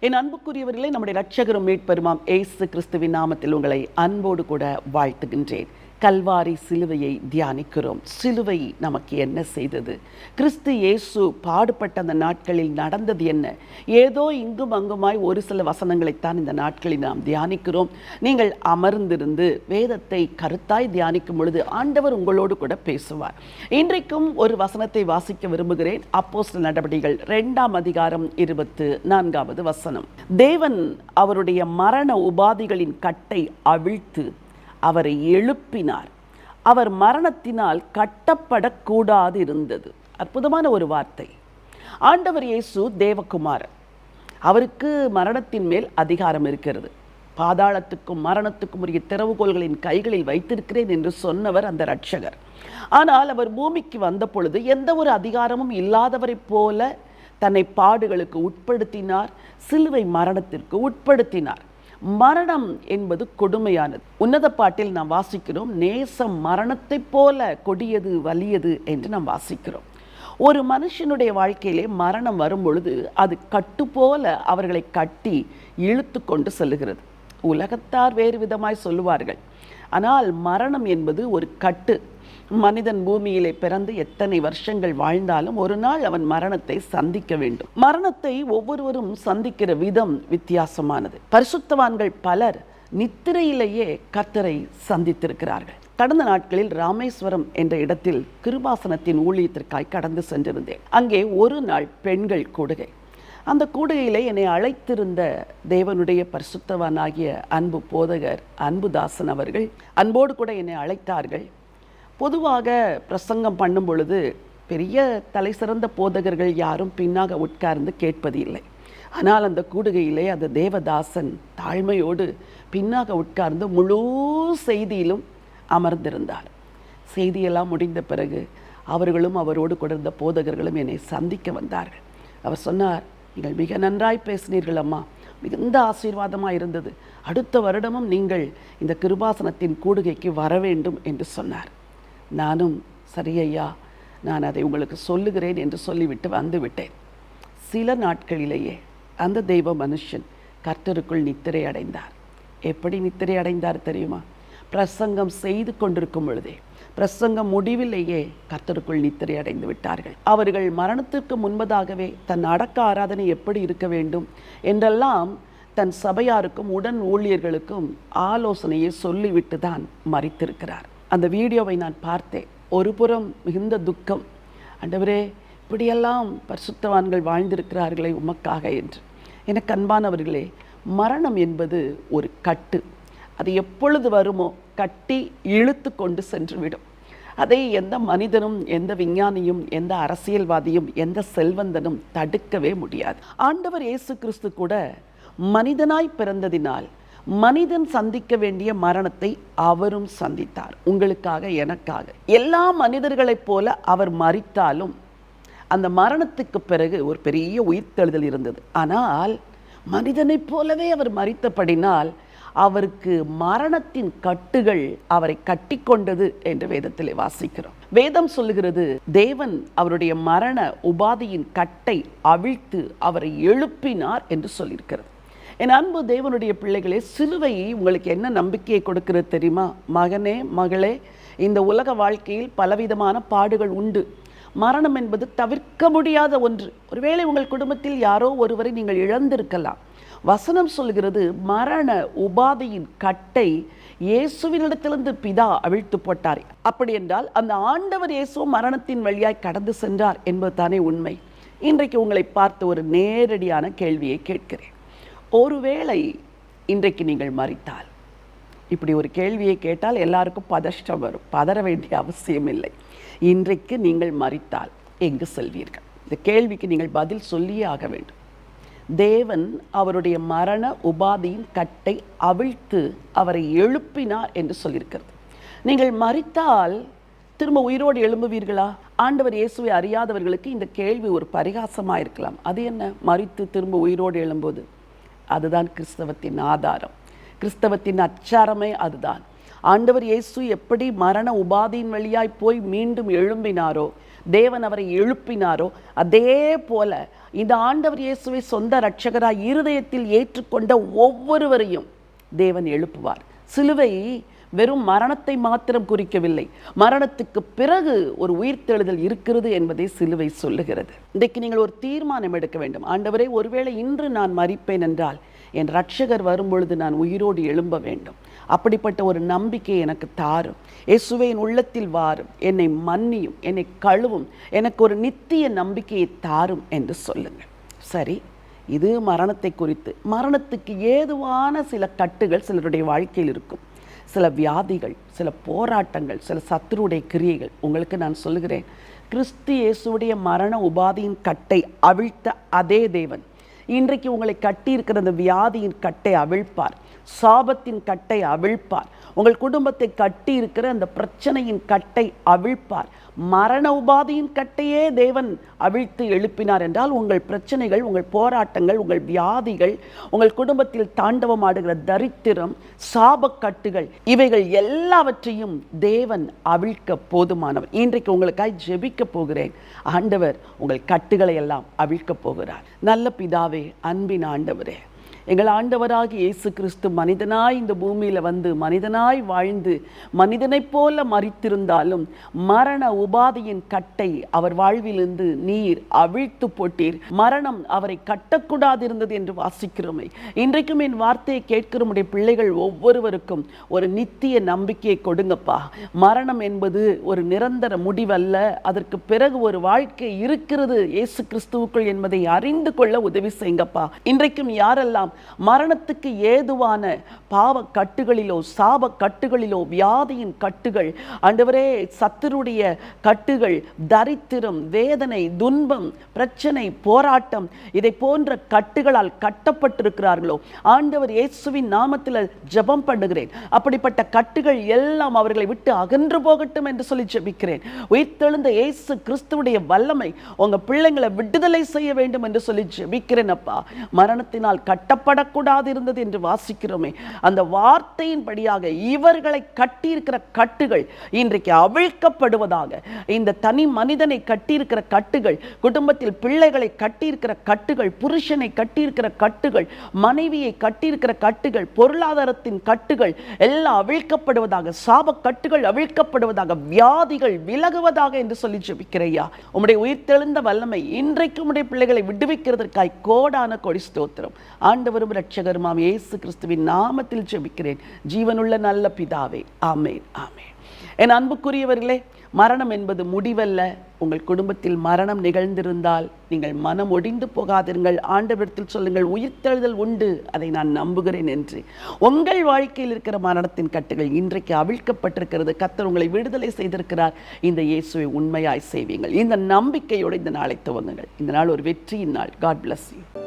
என் அன்புக்குரியவர்களே, நம்முடைய இரட்சகரும் மீட்பெருமாம் இயேசு கிறிஸ்துவின் நாமத்தில் உங்களை அன்போடு கூட வாழ்த்துகின்றேன். கல்வாரி சிலுவையை தியானிக்கிறோம். சிலுவை நமக்கு என்ன செய்தது? கிறிஸ்து இயேசு பாடுபட்ட அந்த நாட்களில் நடந்தது என்ன? ஏதோ இங்கும் அங்குமாய் ஒரு சில வசனங்களைத்தான் இந்த நாட்களில் நாம் தியானிக்கிறோம். நீங்கள் அமர்ந்திருந்து வேதத்தை கருத்தாய் தியானிக்கும் பொழுது ஆண்டவர் உங்களோடு கூட பேசுவார். இன்றைக்கும் ஒரு வசனத்தை வாசிக்க விரும்புகிறேன். அப்போஸ்தலர் நடபடிகள் 2ஆம் அதிகாரம் 24வது வசனம். தேவன் அவருடைய மரண உபாதிகளின் கட்டை அவிழ்த்து அவரை எழுப்பினார். அவர் மரணத்தினால் கட்டப்படக்கூடாது இருந்தது. அற்புதமான ஒரு வார்த்தை. ஆண்டவர் இயேசு தேவகுமாரன். அவருக்கு மரணத்தின் மேல் அதிகாரம் இருக்கிறது. பாதாளத்துக்கும் மரணத்துக்கும் உரிய திறவுகோல்களின் கைகளில் வைத்திருக்கிறேன் என்று சொன்னவர் அந்த இரட்சகர். ஆனால் அவர் பூமிக்கு வந்த பொழுது எந்த ஒரு அதிகாரமும் இல்லாதவரைப் போல தன்னை பாடுகளுக்கு உட்படுத்தினார். சிலுவை மரணத்திற்கு உட்படுத்தினார். மரணம் என்பது கொடுமையானது. உன்னத பாட்டில் நாம் வாசிக்கிறோம், நேசம் மரணத்தைப் போல கொடியது வலியது என்று நாம் வாசிக்கிறோம். ஒரு மனுஷனுடைய வாழ்க்கையிலே மரணம் வரும் பொழுது அது கட்டு போல அவர்களை கட்டி இழுத்து கொண்டு செல்லுகிறது. உலகத்தார் வேறு விதமாய் சொல்லுவார்கள். ஆனால் மரணம் என்பது ஒரு கட்டு. மனிதன் பூமியிலே பிறந்து எத்தனை வருஷங்கள் வாழ்ந்தாலும் ஒரு நாள் அவன் மரணத்தை சந்திக்க வேண்டும். மரணத்தை ஒவ்வொருவரும் சந்திக்கிற விதம் வித்தியாசமானது. பரிசுத்தவான்கள் பலர் நித்திரையிலேயே கர்த்தரை சந்தித்திருக்கிறார்கள். கடந்த நாட்களில் ராமேஸ்வரம் என்ற இடத்தில் கிருபாசனத்தின் ஊழியத்திற்காய் கடந்து சென்றிருந்தேன். அங்கே ஒரு நாள் பெண்கள் கூடுகை. அந்த கூடுகையிலே என்னை அழைத்திருந்த தேவனுடைய பரிசுத்தவானாகிய அன்பு போதகர் அன்புதாசன் அவர்கள் அன்போடு கூட என்னை அழைத்தார்கள். பொதுவாக பிரசங்கம் பண்ணும் பொழுது பெரிய தலை சிறந்த போதகர்கள் யாரும் பின்னாக உட்கார்ந்து கேட்பது இல்லை. ஆனால் அந்த கூடுகையிலே அந்த தேவதாசன் தாழ்மையோடு பின்னாக உட்கார்ந்து முழு செய்தியிலும் அமர்ந்திருந்தார். செய்தியெல்லாம் முடிந்த பிறகு அவர்களும் அவரோடு கொண்டிருந்த போதகர்களும் என்னை சந்திக்க வந்தார்கள். அவர் சொன்னார், நீங்கள் மிக நன்றாய் பேசினீர்கள் அம்மா, மிகுந்த ஆசீர்வாதமாக இருந்தது. அடுத்த வருடமும் நீங்கள் இந்த கிருபாசனத்தின் கூடுகைக்கு வர வேண்டும் என்று சொன்னார். நானும் சரி ஐயா, நான் அதை உங்களுக்கு சொல்லுகிறேன் என்று சொல்லிவிட்டு வந்து விட்டேன். சில நாட்களிலேயே அந்த தெய்வ மனுஷன் கர்த்தருக்குள் நித்திரை அடைந்தார். எப்படி நித்திரை அடைந்தார் தெரியுமா? பிரசங்கம் செய்து கொண்டிருக்கும் பொழுதே, பிரசங்கம் முடிவிலேயே கர்த்தருக்குள் நித்திரை அடைந்து விட்டார்கள். அவர்கள் மரணத்திற்கு முன்பதாகவே தன் அடக்க ஆராதனை எப்படி இருக்க வேண்டும் என்றெல்லாம் தன் சபையாருக்கும் உடன் ஊழியர்களுக்கும் ஆலோசனையை சொல்லிவிட்டு தான் மரித்திருக்கிறார். அந்த வீடியோவை நான் பார்த்தேன். ஒரு புறம் மிகுந்த துக்கம். ஆண்டவரே, இப்படியெல்லாம் பரிசுத்தவான்கள் வாழ்ந்திருக்கிறார்களே உமக்காக என்று. எனக்கு அன்பானவர்களே, மரணம் என்பது ஒரு கட்டு. அது எப்பொழுது வருமோ கட்டி இழுத்து கொண்டு சென்றுவிடும். அதை எந்த மனிதனும், எந்த விஞ்ஞானியும், எந்த அரசியல்வாதியும், எந்த செல்வந்தனும் தடுக்கவே முடியாது. ஆண்டவர் இயேசு கிறிஸ்து கூட மனிதனாய் பிறந்ததினால் மனிதன் சந்திக்க வேண்டிய மரணத்தை அவரும் சந்தித்தார். உங்களுக்காக, எனக்காக. எல்லா மனிதர்களைப் போல அவர் மரித்தாலும் அந்த மரணத்துக்கு பிறகு ஒரு பெரிய உயிர்த்தெழுதல் இருந்தது. ஆனால் மனிதனைப் போலவே அவர் மரித்தபடினால் அவருக்கு மரணத்தின் கட்டுகள் அவரை கட்டி கொண்டது என்று வேதத்திலே வாசிக்கிறோம். வேதம் சொல்லுகிறது, தேவன் அவருடைய மரண உபாதியின் கட்டை அவிழ்த்து அவரை எழுப்பினார் என்று சொல்லியிருக்கிறது. என் அன்பு தேவனுடைய பிள்ளைகளே, சிலுவை உங்களுக்கு என்ன நம்பிக்கையை கொடுக்கிறது தெரியுமா? மகனே, மகளே, இந்த உலக வாழ்க்கையில் பலவிதமான பாடுகள் உண்டு. மரணம் என்பது தவிர்க்க முடியாத ஒன்று. ஒருவேளை உங்கள் குடும்பத்தில் யாரோ ஒருவரை நீங்கள் இழந்திருக்கலாம். வசனம் சொல்கிறது, மரண உபாதியின் கட்டை இயேசுவினிடத்திலிருந்து பிதா அவிழ்த்து போட்டார். அப்படி என்றால் அந்த ஆண்டவர் இயேசு மரணத்தின் வழியாய் கடந்து சென்றார் என்பது தானே உண்மை. இன்றைக்கு உங்களை பார்த்து ஒரு நேரடியான கேள்வியை கேட்கிறேன். ஒருவேளை இன்றைக்கு நீங்கள் மரித்தால், இப்படி ஒரு கேள்வியை கேட்டால் எல்லாருக்கும் பதஷ்டம் வரும். பதற வேண்டிய அவசியம் இல்லை. இன்றைக்கு நீங்கள் மரித்தால் எங்கு செல்வீர்கள்? இந்த கேள்விக்கு நீங்கள் பதில் சொல்லியே ஆக வேண்டும். தேவன் அவருடைய மரண உபாதியின் கட்டை அவிழ்த்து அவரை எழுப்பினார் என்று சொல்லியிருக்கிறது. நீங்கள் மரித்தால் திரும்ப உயிரோடு எழும்புவீர்களா? ஆண்டவர் இயேசுவை அறியாதவர்களுக்கு இந்த கேள்வி ஒரு பரிகாசமாக இருக்கலாம். அது என்ன, மரித்து திரும்ப உயிரோடு எழும்புவது? அதுதான் கிறிஸ்தவத்தின் ஆதாரம். கிறிஸ்தவத்தின் அச்சாரமே அதுதான். ஆண்டவர் இயேசு எப்படி மரண உபாதியின் வழியாய் போய் மீண்டும் எழும்பினாரோ, தேவன் அவரை எழுப்பினாரோ, அதே போல இந்த ஆண்டவர் இயேசுவை சொந்த இரட்சகராய் இருதயத்தில் ஏற்றுக்கொண்ட ஒவ்வொருவரையும் தேவன் எழுப்புவார். சிலுவை வெறும் மரணத்தை மாத்திரம் குறிக்கவில்லை, மரணத்துக்கு பிறகு ஒரு உயிர்த்தெழுதல் இருக்கிறது என்பதை சிலுவை சொல்லுகிறது. இன்றைக்கு நீங்கள் ஒரு தீர்மானம் எடுக்க வேண்டும். ஆண்டவரே, ஒருவேளை இன்று நான் மரிப்பேன் என்றால் என் இரட்சகர் வரும்பொழுது நான் உயிரோடு எழும்ப வேண்டும். அப்படிப்பட்ட ஒரு நம்பிக்கை எனக்கு தாரும். இயேசுவே, என் உள்ளத்தில் வாரும், என்னை மன்னியும், என்னை கழுவும், எனக்கு ஒரு நித்திய நம்பிக்கையை தாரும் என்று சொல்லுங்கள். சரி, இது மரணத்தை குறித்து. மரணத்துக்கு ஏதுவான சில கட்டுகள் சிலருடைய வாழ்க்கையில் இருக்கும். சில வியாதிகள், சில போராட்டங்கள், சில சத்துருடைய கிரியைகள். உங்களுக்கு நான் சொல்லுகிறேன், கிறிஸ்து இயேசுடைய மரண உபாதியின் கட்டை அவிழ்த்த அதே தேவன் இன்றைக்கு உங்களை கட்டியிருக்கிற அந்த வியாதியின் கட்டை அவிழ்ப்பார், சாபத்தின் கட்டை அவிழ்ப்பார், உங்கள் குடும்பத்தை கட்டி இருக்கிற அந்த பிரச்சனையின் கட்டை அவிழ்ப்பார். மரண உபாதியின் கட்டையே தேவன் அவிழ்த்து எழுப்பினார் என்றால் உங்கள் பிரச்சனைகள், உங்கள் போராட்டங்கள், உங்கள் வியாதிகள், உங்கள் குடும்பத்தில் தாண்டவமாடுகிற தரித்திரம், சாபக்கட்டுகள், இவைகள் எல்லாவற்றையும் தேவன் அவிழ்க்க போதுமானவர். இன்றைக்கு உங்களுக்காய் ஜெபிக்க போகிறேன். ஆண்டவர் உங்கள் கட்டுகளை எல்லாம் அவிழ்க்க போகிறார். நல்ல பிதாவே, அன்பின் ஆண்டவரே, எங்கள் ஆண்டவராகிய இயேசு கிறிஸ்து மனிதனாய் இந்த பூமியில் வந்து மனிதனாய் வாழ்ந்து மனிதனைப் போல மரித்திருந்தாலும் மரண உபாதியின் கட்டை அவர் வாழ்விலிருந்து நீர் அவிழ்த்து போட்டீர். மரணம் அவரை கட்டக்கூடாதிருந்தது என்று வாசிக்கிறோமே. இன்றைக்கும் என் வார்த்தையை கேட்கிற உடைய பிள்ளைகள் ஒவ்வொருவருக்கும் ஒரு நித்திய நம்பிக்கையை கொடுங்கப்பா. மரணம் என்பது ஒரு நிரந்தர முடிவல்ல, அதற்கு பிறகு ஒரு வாழ்க்கை இருக்கிறது இயேசு கிறிஸ்துவுக்குள் என்பதை அறிந்து கொள்ள உதவி செய்யுங்கப்பா. இன்றைக்கும் யாரெல்லாம் மரணத்துக்கு ஏதுவான பாவ கட்டுகளிலோ, சாப கட்டுகளிலோ, வியாதியின் கட்டுகள், ஆண்டவரே, சத்துருடைய கட்டுகள், தரித்திரம், வேதனை, துன்பம், பிரச்சனை, போராட்டம், இதை போன்ற கட்டுகளால் கட்டப்பட்டிருக்கிறார்களோ, ஆண்டவர் இயேசுவின் நாமத்தில் ஜெபம் பண்ணுகிறேன். அப்படிப்பட்ட கட்டுகள் எல்லாம் அவர்களை விட்டு அகன்று போகட்டும் என்று சொல்லி ஜெபிக்கிறேன். உயிர்த்தெழுந்த இயேசு கிறிஸ்துவுடைய வல்லமை உங்க பிள்ளைங்களை விடுதலை செய்ய வேண்டும் என்று சொல்லி ஜெபிக்கிறேன் அப்பா. மரணத்தினால் கட்டப்படக்கூடாது இருந்தது என்று வாசிக்கிறோமே, அந்த வார்த்தையின்படியாக இவர்களை கட்டியிருக்கிற கட்டுகள் இன்றைக்கு அவிழ்க்கப்படுவதாக. இந்த தனி மனிதனை கட்டியிருக்கிற கட்டுகள், குடும்பத்தில் பிள்ளைகளை கட்டியிருக்கிற கட்டுகள், புருஷனை கட்டியிருக்கிற கட்டுகள், மனைவியை கட்டியிருக்கிற கட்டுகள், பொருளாதாரத்தின் கட்டுகள் எல்லாம் அவிழ்க்கப்படுவதாக, சாப கட்டுகள் அவிழ்க்கப்படுவதாக, வியாதிகள் விலகுவதாக என்று சொல்லி ஜெபிக்கிறையா. உம்முடைய உயிர்த்தெழுந்த வல்லமை இன்றைக்கு உம்முடைய பிள்ளைகளை விடுவிக்கிறதற்காய் கோடான கொடி ஸ்தோத்திரம். ஆண்டவரும் இரட்சகருமாம் இயேசு கிறிஸ்துவின் நாமத்தில் ஜெபிக்கிறேன் ஜீவனுள்ள நல்ல பிதாவே, ஆமென், ஆமென். என் அன்புக்குரியவர்களே, மரணம் என்பது முடிவல்ல. உங்கள் குடும்பத்தில் மரணம் நிகழ்ந்திருந்தால் நீங்கள் மனம் ஒடிந்து போகாதீர்கள். ஆண்டவரிடத்தில் சொல்லுங்கள், உயிர்த்தெழுதல் உண்டு, அதை நான் நம்புகிறேன் என்று. உங்கள் வாழ்க்கையில் இருக்கிற மரணத்தின் கட்டுகள் இன்றைக்கு அவிழ்க்கப்பட்டிருக்கிறது. கர்த்தர் உங்களை விடுதலை செய்திருக்கிறார். இந்த இயேசுவை உண்மையாய் செய்வீங்கள். இந்த நம்பிக்கையோடு இந்த நாளை துவங்குங்கள். இந்த நாள் ஒரு வெற்றியின் நாள். God bless you.